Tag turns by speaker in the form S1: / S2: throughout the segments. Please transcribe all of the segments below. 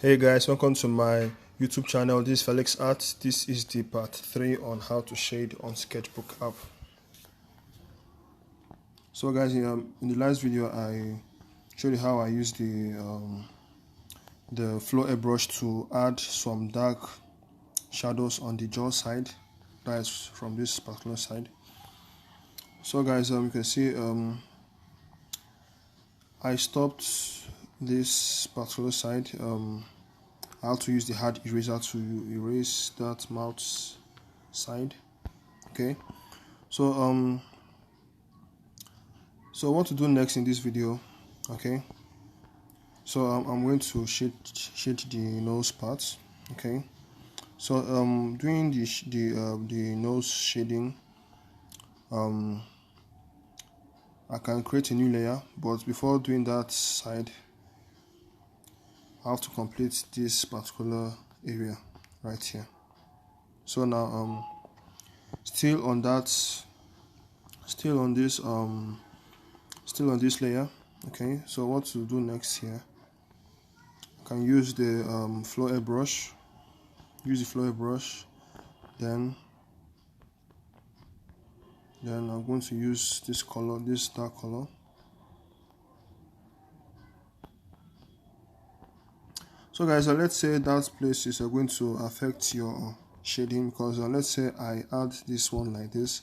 S1: Hey guys, welcome to my YouTube channel. This is Felix Art. This is the part 3 on how to shade on Sketchbook app. So guys, in the last video I showed you how I use the flow airbrush to add some dark shadows on the jaw side, that is from this particular side. So guys, you can see I stopped this particular side. I have to use the hard eraser to erase that mouth side. Okay, so what to do next in this video? Okay, so I'm going to shade the nose part. Okay, so doing the nose shading, I can create a new layer, but before doing that side I have to complete this particular area right here. So now still on this layer. Okay, so what to do next here? I can use the flow airbrush. Use the flow airbrush, then I'm going to use this color, this dark color. So guys, let's say that place is going to affect your shading, because let's say I add this one like this.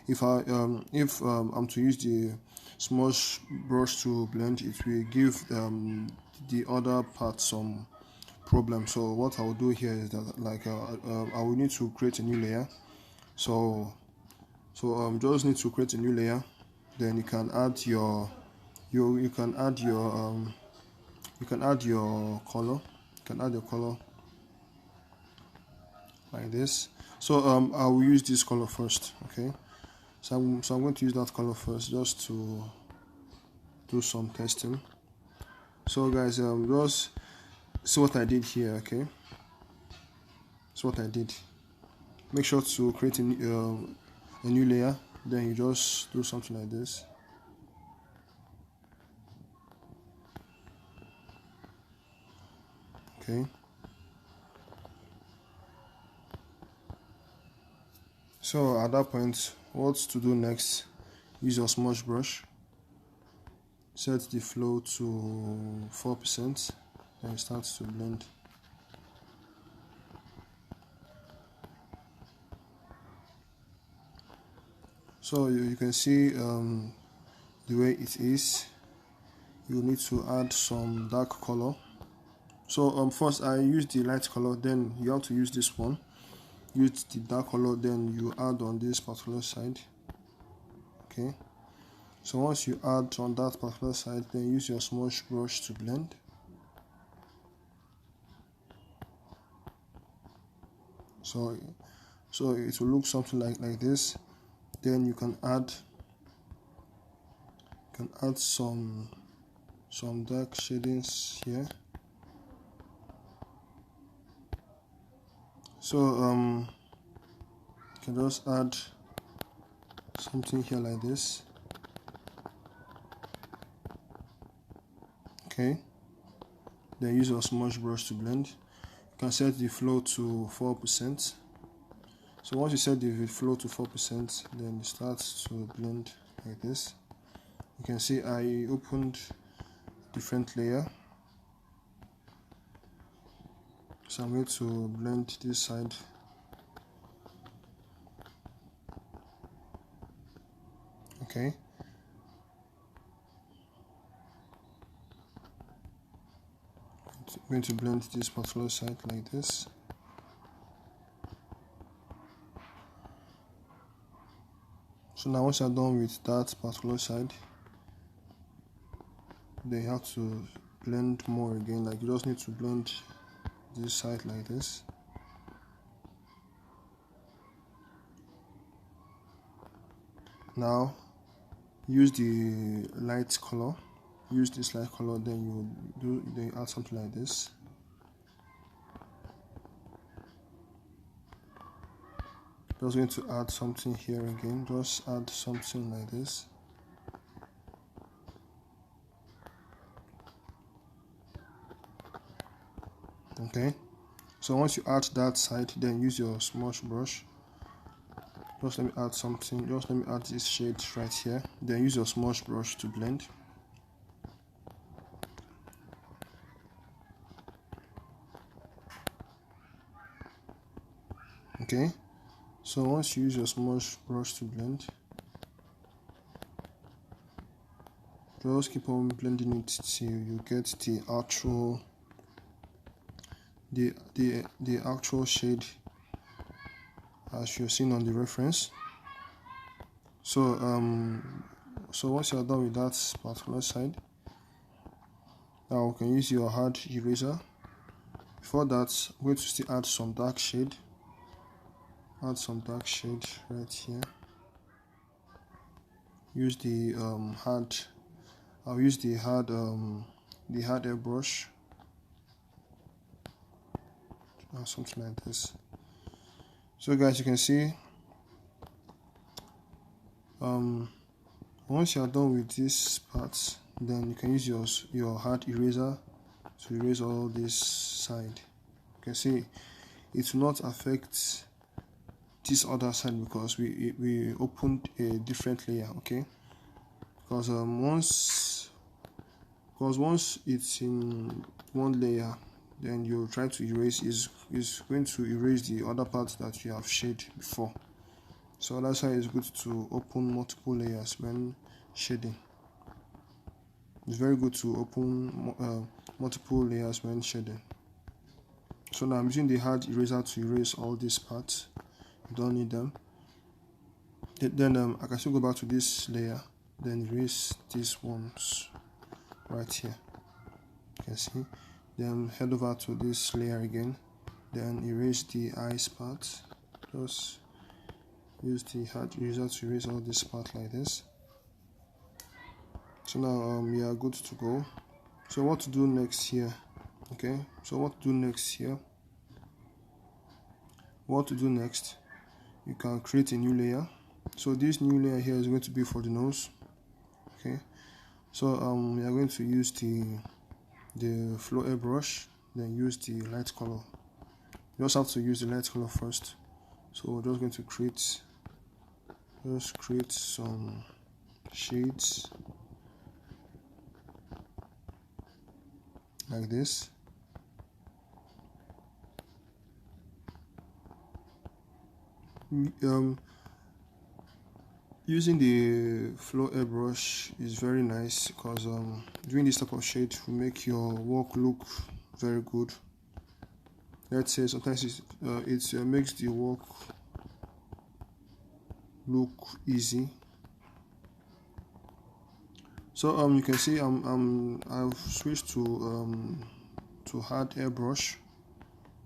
S1: If I'm to use the smudge brush to blend, it will give the other part some problem. So what I will do here is that I will need to create a new layer. So just need to create a new layer. Then you can add your color. You can add your color like this. So I will use this color first. Okay, so I'm going to use that color first just to do some testing. So guys, just see what I did here. Okay, so what I did, make sure to create a new layer, then you just do something like this. Okay, so at that point, what to do next? Use your smudge brush, set the flow to 4%, then it starts to blend. So you can see the way it is. You need to add some dark color. So first I use the light color, then you have to use this one. Use the dark color, then you add on this particular side. Okay, so once you add on that particular side, then use your smudge brush to blend. So it will look something like this. Then you can add some dark shadings here. So you can just add something here like this. Okay, then use your smudge brush to blend. You can set the flow to 4%. So once you set the flow to 4%, then it starts to blend like this. You can see I opened different layer. So I'm going to blend this side. Okay. I'm going to blend this particular side like this. So now once you're done with that particular side, then you have to blend more again. Like you just need to blend this side like this. Now use the light color. Use this light color, then you add something like this. Just going to add something here again. Just add something like this. Okay, so once you add that side, then use your smudge brush. Just let me add something, just let me add this shade right here, then use your smudge brush to blend. Okay, so once you use your smudge brush to blend, just keep on blending it till you get the actual the actual shade as you're seeing on the reference. So once you're done with that particular side, now you can use your hard eraser. Before that, I'm going to still add some dark shade. Add some dark shade right here. Use the I'll use the hard airbrush, or something like this. So guys, you can see once you are done with this part, then you can use your hard eraser to erase all this side. You can see it will not affect this other side because we opened a different layer. Okay, because once it's in one layer, then you try to erase is going to erase the other parts that you have shaded before. So that's why it's good to open multiple layers when shading. It's very good to open multiple layers when shading. So now I'm using the hard eraser to erase all these parts. You don't need them. Then I can still go back to this layer, then erase these ones right here. You can see. Then head over to this layer again, then erase the eyes part. Just use the hard eraser to erase all this part like this. So now we are good to go. So what to do next here? Okay, so what to do next here? What to do next? You can create a new layer. So this new layer here is going to be for the nose. Okay, so we are going to use the flow airbrush, then use the light color. You just have to use the light color first. So we're just going to create some shades like this. Using the flow airbrush is very nice because doing this type of shade will make your work look very good. Let's say sometimes it makes the work look easy. So you can see I've switched to hard airbrush.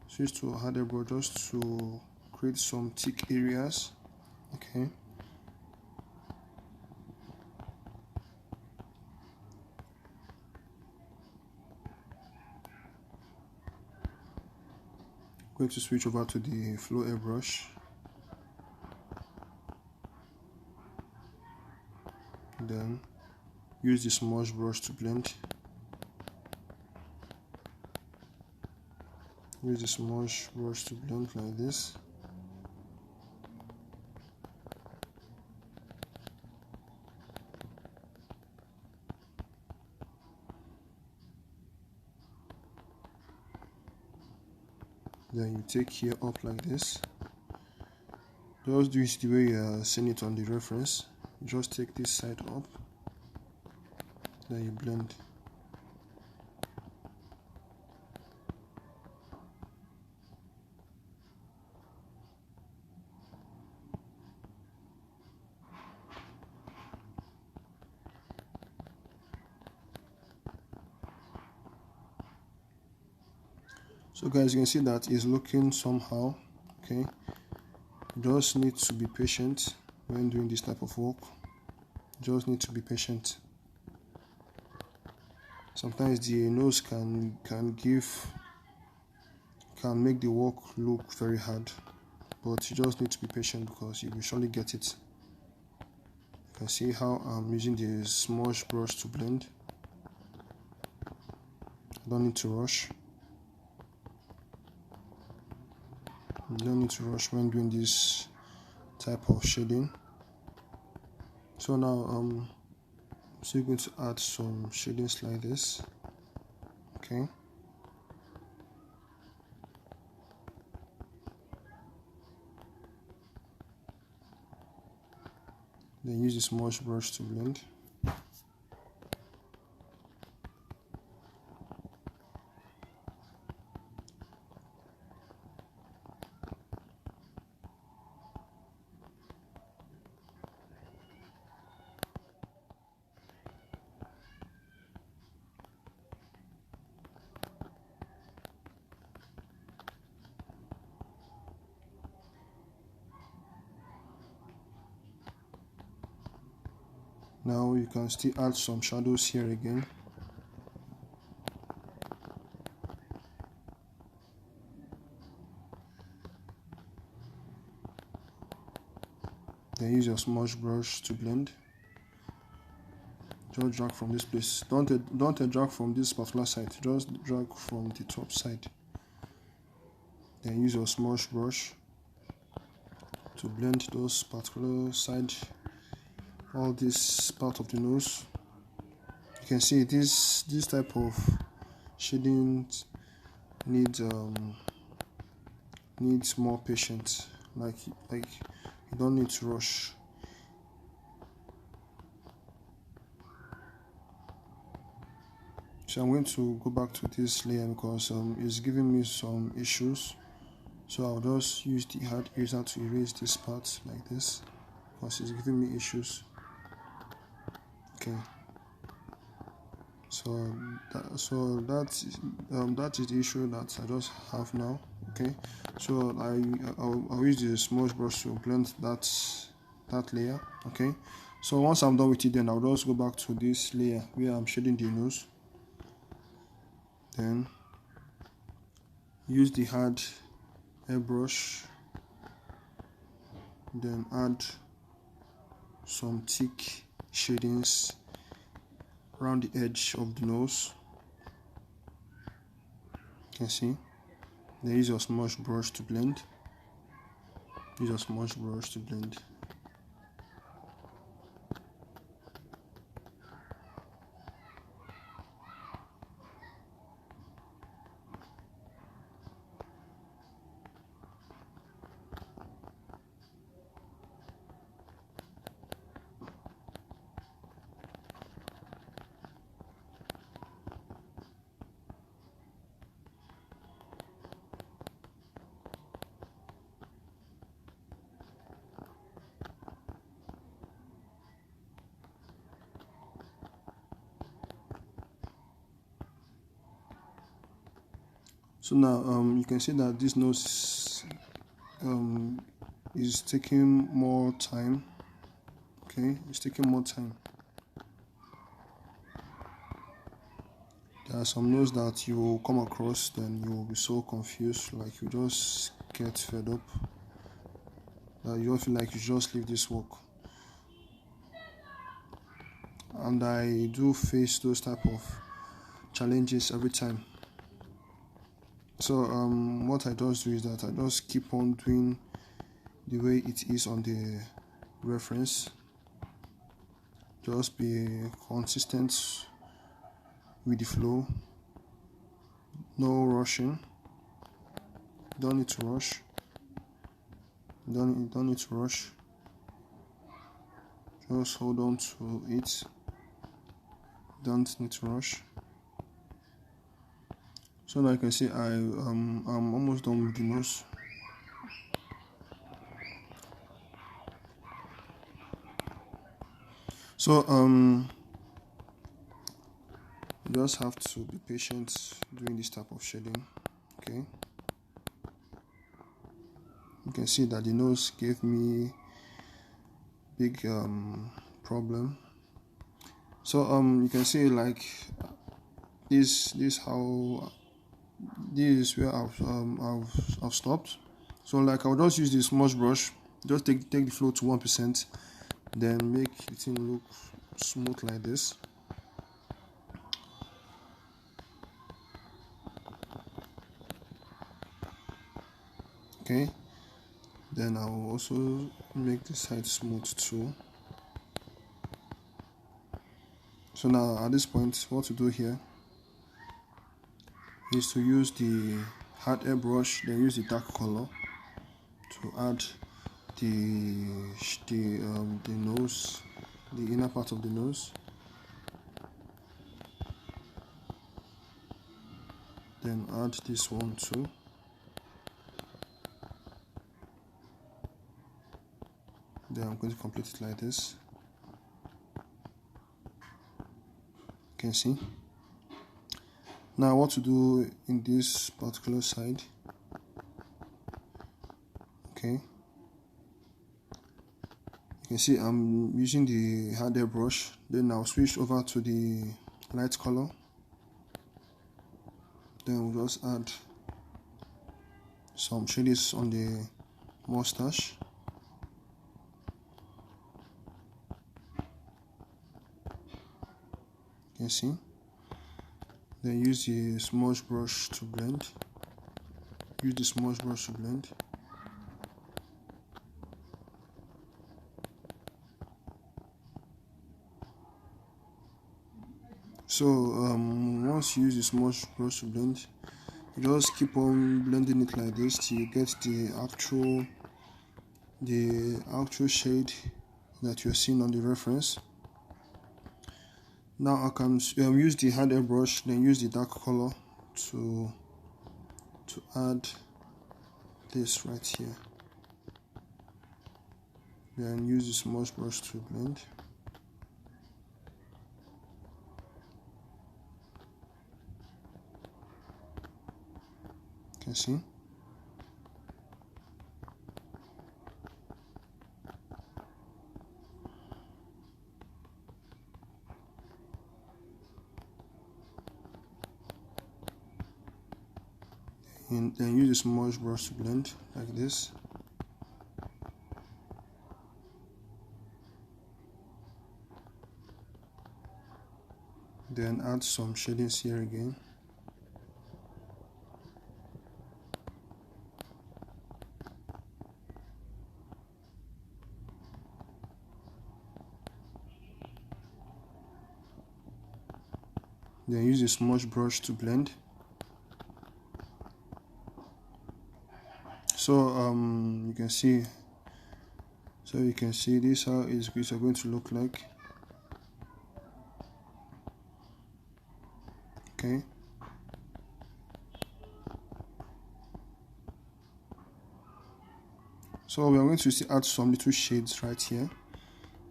S1: Switch to hard airbrush just to create some thick areas. Okay. Going to switch over to the flow airbrush. Then use the smudge brush to blend. Use the smudge brush to blend like this. Then you take here up like this. Just do it the way you are seeing it on the reference. Just take this side up, then you blend. So guys, you can see that it's looking somehow. Okay, you just need to be patient when doing this type of work. You just need to be patient. Sometimes the nose can make the work look very hard, but you just need to be patient because you will surely get it. You can see how I'm using the smudge brush to blend. I don't need to rush. You don't need to rush when doing this type of shading. So now I'm still going to add some shadings like this. Okay. Then use the smudge brush to blend. Now you can still add some shadows here again. Then use your smudge brush to blend. Just drag from this place. Don't drag from this particular side. Just drag from the top side. Then use your smudge brush to blend those particular side, all this part of the nose. You can see this type of shading needs more patience. Like you don't need to rush. So I'm going to go back to this layer because it's giving me some issues. So I'll just use the hard eraser to erase this part like this because it's giving me issues. Okay. So that is the issue that I just have now. Okay. So I'll use the smudge brush to blend that layer. Okay. So once I'm done with it, then I'll just go back to this layer where I'm shading the nose. Then use the hard airbrush, then add some thick shadings around the edge of the nose. You can see. Then use your smudge brush to blend. Use your smudge brush to blend. So now you can see that this nose is taking more time. Okay, it's taking more time. There are some notes that you will come across, then you will be so confused, like you just get fed up, that you don't feel like you just leave this work. And I do face those type of challenges every time. So what I just do is that I just keep on doing the way it is on the reference. Just be consistent with the flow, no rushing. Don't need to rush. Don't need to rush. Just hold on to it. Don't need to rush. So now you can see I'm almost done with the nose. So you just have to be patient doing this type of shading. Okay. You can see that the nose gave me big problem. So you can see like this is where I've stopped. So like I'll just use this smudge brush, just take the flow to 1%, then make the thing look smooth like this. Okay, then I will also make the side smooth too. So now at this point, what to do here is to use the hard airbrush, then use the dark color to add the nose, the inner part of the nose. Then add this one too. Then I'm going to complete it like this. You can see. Now what to do in this particular side. Okay. You can see I'm using the hard airbrush. Then I'll switch over to the light color. Then we'll just add some shades on the mustache. You can see. Then use the smudge brush to blend. Use the smudge brush to blend. So once you use the smudge brush to blend, you just keep on blending it like this till you get the actual shade that you're seeing on the reference. Now I can use the hard airbrush, then use the dark color to add this right here. Then use the smudge brush to blend. You can see. And then use the smudge brush to blend like this. Then add some shadings here again. Then use the smudge brush to blend. So you can see. So you can see this how it's going to look like. Okay. So we are going to add some little shades right here.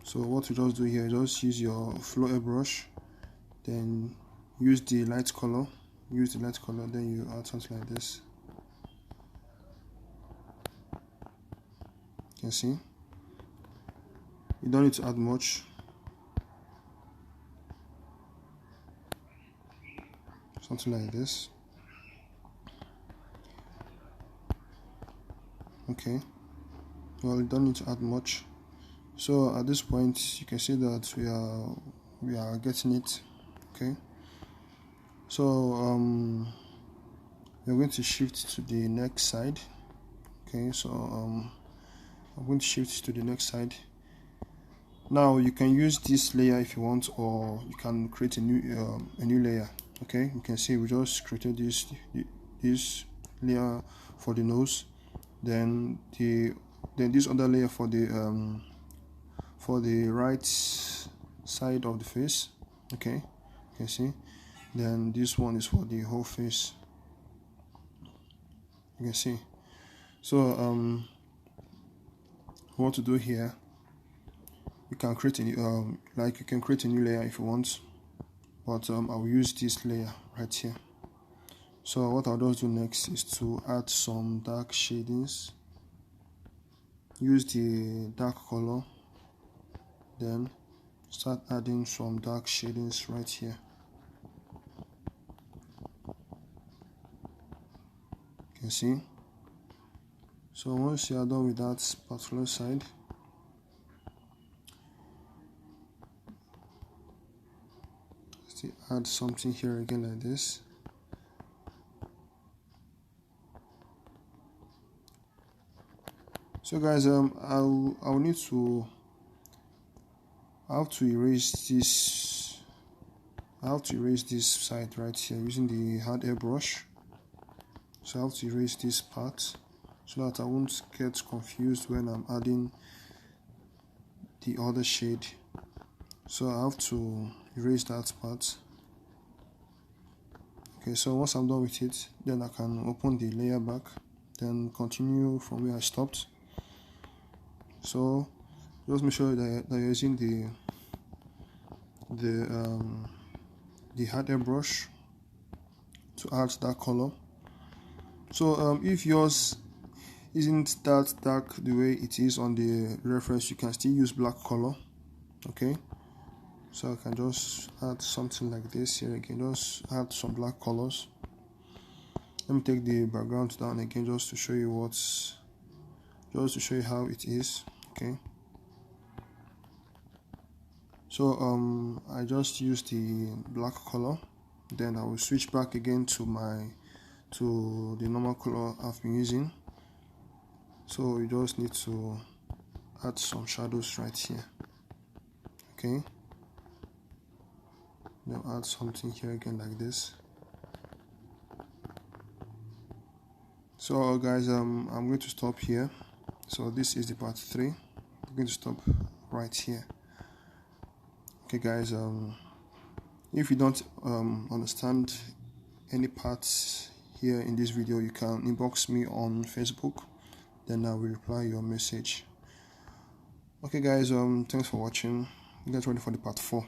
S1: So what you just do here, just use your flow airbrush, then use the light color. Then you add something like this. You can see. You don't need to add much. Something like this. Okay. Well, you don't need to add much. So at this point, you can see that we are getting it. Okay. So we're going to shift to the next side. Okay. So I'm going to shift to the next side. Now you can use this layer if you want, or you can create a new layer. Okay, you can see we just created this layer for the nose, then this other layer for the right side of the face. Okay, you can see. Then this one is for the whole face. You can see. So what to do here? You can create a you can create a new layer if you want, but I will use this layer right here. So what I'll just do next is to add some dark shadings. Use the dark color, then start adding some dark shadings right here. You can see. So once you are done with that particular side, add something here again like this. So guys, I'll need to I have to erase this. I have to erase this side right here using the hard airbrush. So I have to erase this part so that I won't get confused when I'm adding the other shade. So I have to erase that part. Okay, so once I'm done with it, then I can open the layer back, then continue from where I stopped. So just make sure that you're using the hard airbrush to add that color. So if yours isn't that dark the way it is on the reference, you can still use black color. Okay, so I can just add something like this here again, just add some black colors. Let me take the background down again just to show you how it is. Okay, so I just use the black color, then I will switch back again to the normal color I've been using. So you just need to add some shadows right here. Okay, then add something here again like this. So guys, I'm going to stop here. So this is the part 3. I'm going to stop right here. Okay guys, if you don't understand any parts here in this video, you can inbox me on Facebook, then I will reply your message. Okay guys, thanks for watching. Get ready for the part 4.